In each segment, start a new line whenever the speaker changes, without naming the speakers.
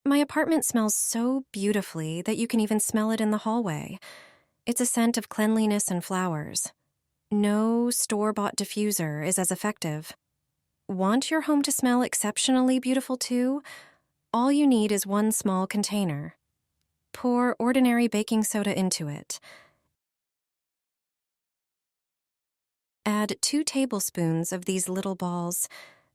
My apartment smells so beautifully that you can even smell it in the hallway. It's a scent of cleanliness and flowers. No store-bought diffuser is as effective. Want your home to smell exceptionally beautiful too? All you need is one small container. Pour ordinary baking soda into it. Add 2 tablespoons of these little balls.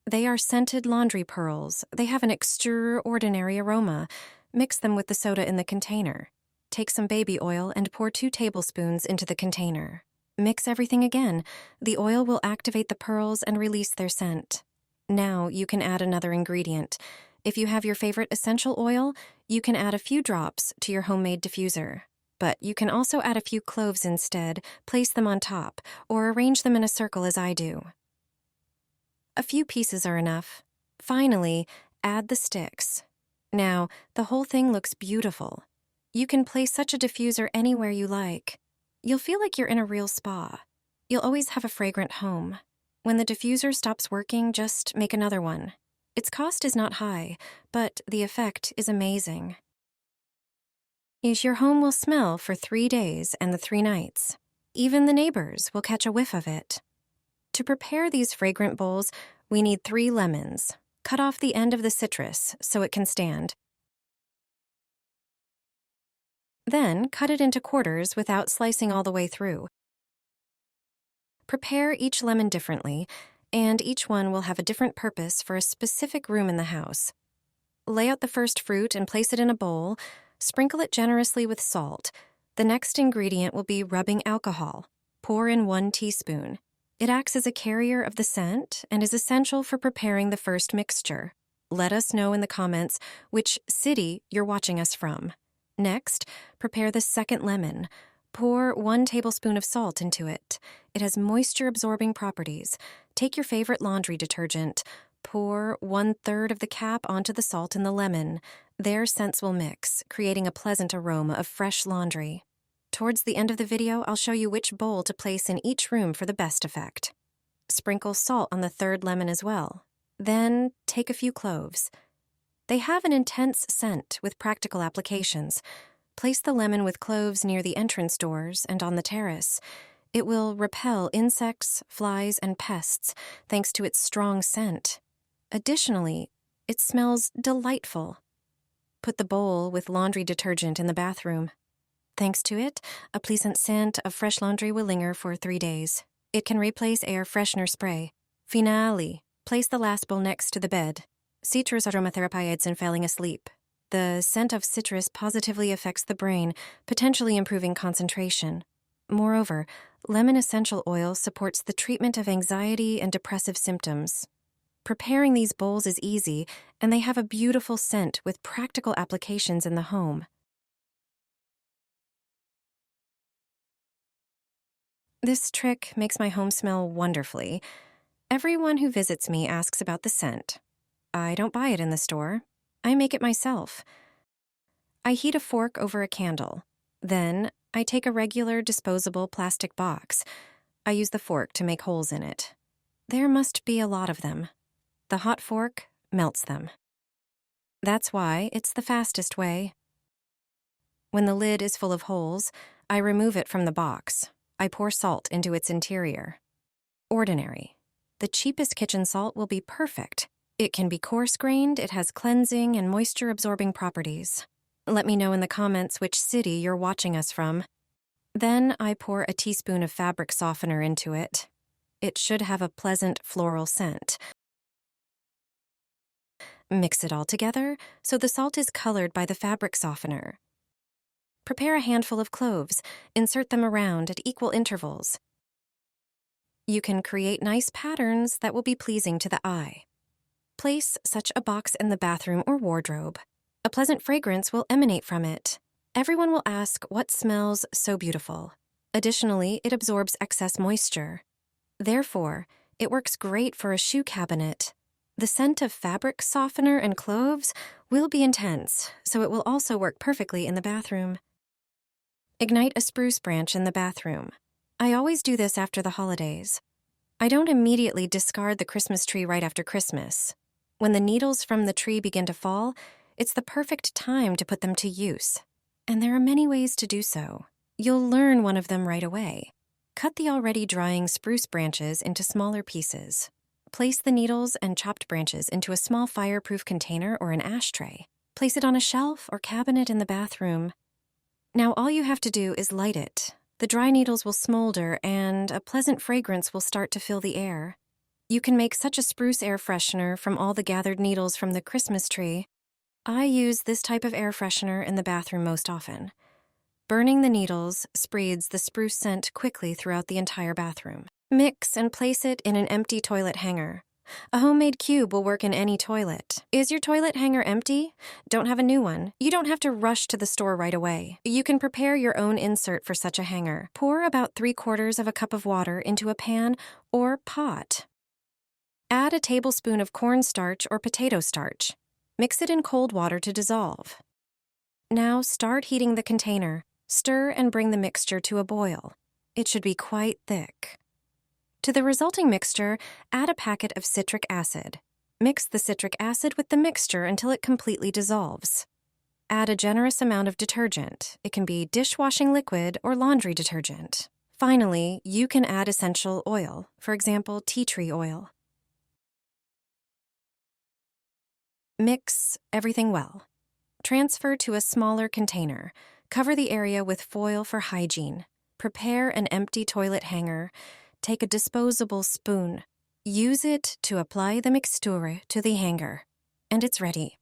They are scented laundry pearls. They have an extraordinary aroma. Mix them with the soda in the container. Take some baby oil and pour 2 tablespoons into the container. Mix everything again. The oil will activate the pearls and release their scent. Now you can add another ingredient. If you have your favorite essential oil, you can add a few drops to your homemade diffuser. But you can also add a few cloves instead, place them on top, or arrange them in a circle as I do. A few pieces are enough. Finally, add the sticks. Now, the whole thing looks beautiful. You can place such a diffuser anywhere you like. You'll feel like you're in a real spa. You'll always have a fragrant home. When the diffuser stops working, just make another one. Its cost is not high, but the effect is amazing. Your home will smell for 3 days and the 3 nights. Even the neighbors will catch a whiff of it. To prepare these fragrant bowls, we need 3 lemons. Cut off the end of the citrus so it can stand. Then cut it into quarters without slicing all the way through. Prepare each lemon differently, and each one will have a different purpose for a specific room in the house. Lay out the first fruit and place it in a bowl. Sprinkle it generously with salt. The next ingredient will be rubbing alcohol. Pour in 1 teaspoon. It acts as a carrier of the scent and is essential for preparing the first mixture. Let us know in the comments which city you're watching us from. Next, prepare the second lemon. Pour 1 tablespoon of salt into it. It has moisture-absorbing properties. Take your favorite laundry detergent. Pour 1/3 of the cap onto the salt and the lemon. Their scents will mix, creating a pleasant aroma of fresh laundry. Towards the end of the video, I'll show you which bowl to place in each room for the best effect. Sprinkle salt on the 3rd lemon as well. Then take a few cloves. They have an intense scent with practical applications. Place the lemon with cloves near the entrance doors and on the terrace. It will repel insects, flies, and pests thanks to its strong scent. Additionally, it smells delightful. Put the bowl with laundry detergent in the bathroom. Thanks to it, a pleasant scent of fresh laundry will linger for 3 days. It can replace air freshener spray. Finale, place the last bowl next to the bed. Citrus aromatherapy aids in falling asleep. The scent of citrus positively affects the brain, potentially improving concentration. Moreover, lemon essential oil supports the treatment of anxiety and depressive symptoms. Preparing these bowls is easy, and they have a beautiful scent with practical applications in the home. This trick makes my home smell wonderfully. Everyone who visits me asks about the scent. I don't buy it in the store. I make it myself. I heat a fork over a candle. Then, I take a regular disposable plastic box. I use the fork to make holes in it. There must be a lot of them. The hot fork melts them. That's why it's the fastest way. When the lid is full of holes, I remove it from the box. I pour salt into its interior. Ordinary. The cheapest kitchen salt will be perfect. It can be coarse-grained, it has cleansing and moisture-absorbing properties. Let me know in the comments which city you're watching us from. Then I pour a teaspoon of fabric softener into it. It should have a pleasant floral scent. Mix it all together so the salt is colored by the fabric softener. Prepare a handful of cloves. Insert them around at equal intervals. You can create nice patterns that will be pleasing to the eye. Place such a box in the bathroom or wardrobe. A pleasant fragrance will emanate from it. Everyone will ask what smells so beautiful. Additionally, it absorbs excess moisture. Therefore, it works great for a shoe cabinet. The scent of fabric softener and cloves will be intense, so it will also work perfectly in the bathroom. Ignite a spruce branch in the bathroom. I always do this after the holidays. I don't immediately discard the Christmas tree right after Christmas. When the needles from the tree begin to fall, It's the perfect time to put them to use. And there are many ways to do so. You'll learn one of them right away. Cut the already drying spruce branches into smaller pieces. Place the needles and chopped branches into a small fireproof container or an ashtray. Place it on a shelf or cabinet in the bathroom. Now all you have to do is light it. The dry needles will smolder and a pleasant fragrance will start to fill the air. You can make such a spruce air freshener from all the gathered needles from the Christmas tree. I use this type of air freshener in the bathroom most often. Burning the needles spreads the spruce scent quickly throughout the entire bathroom. Mix and place it in an empty toilet hanger. A homemade cube will work in any toilet. Is your toilet hanger empty? Don't have a new one? You don't have to rush to the store right away. You can prepare your own insert for such a hanger. Pour about 3/4 of a cup of water into a pan or pot. Add a tablespoon of cornstarch or potato starch. Mix it in cold water to dissolve. Now start heating the container. Stir and bring the mixture to a boil. It should be quite thick. To the resulting mixture, add a packet of citric acid. Mix the citric acid with the mixture until it completely dissolves. Add a generous amount of detergent. It can be dishwashing liquid or laundry detergent. Finally, you can add essential oil, for example, tea tree oil. Mix everything well. Transfer to a smaller container. Cover the area with foil for hygiene. Prepare an empty toilet hanger. Take a disposable spoon. Use it to apply the mixture to the hanger. And it's ready.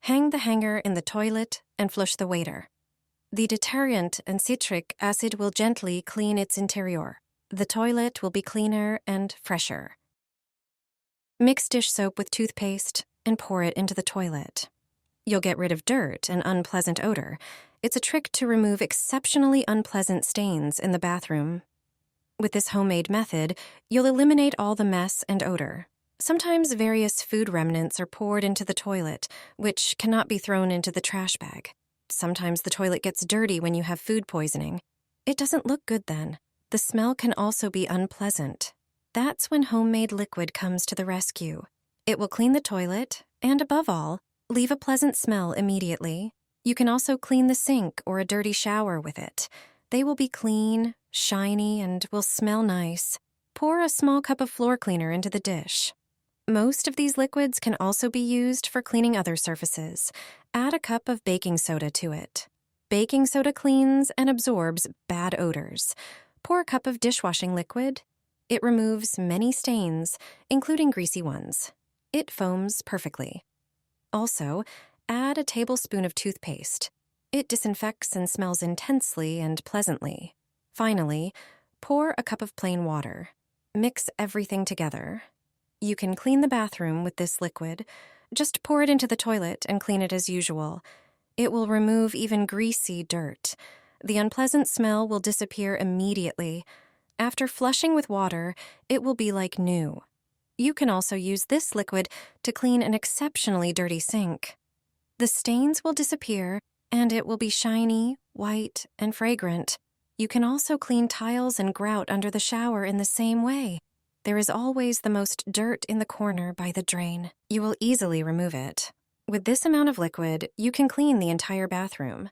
Hang the hanger in the toilet and flush the waiter. The detergent and citric acid will gently clean its interior. The toilet will be cleaner and fresher. Mix dish soap with toothpaste and pour it into the toilet. You'll get rid of dirt and unpleasant odor. It's a trick to remove exceptionally unpleasant stains in the bathroom. With this homemade method, you'll eliminate all the mess and odor. Sometimes various food remnants are poured into the toilet, which cannot be thrown into the trash bag. Sometimes the toilet gets dirty when you have food poisoning. It doesn't look good then. The smell can also be unpleasant. That's when homemade liquid comes to the rescue. It will clean the toilet, and above all, leave a pleasant smell immediately. You can also clean the sink or a dirty shower with it. They will be clean, shiny, and will smell nice. Pour a small cup of floor cleaner into the dish. Most of these liquids can also be used for cleaning other surfaces. Add a cup of baking soda to it. Baking soda cleans and absorbs bad odors. Pour a cup of dishwashing liquid. It removes many stains, including greasy ones. It foams perfectly. Also, add a tablespoon of toothpaste. It disinfects and smells intensely and pleasantly. Finally, pour a cup of plain water. Mix everything together. You can clean the bathroom with this liquid. Just pour it into the toilet and clean it as usual. It will remove even greasy dirt. The unpleasant smell will disappear immediately. After flushing with water, it will be like new. You can also use this liquid to clean an exceptionally dirty sink. The stains will disappear, and it will be shiny, white, and fragrant. You can also clean tiles and grout under the shower in the same way. There is always the most dirt in the corner by the drain. You will easily remove it. With this amount of liquid, you can clean the entire bathroom.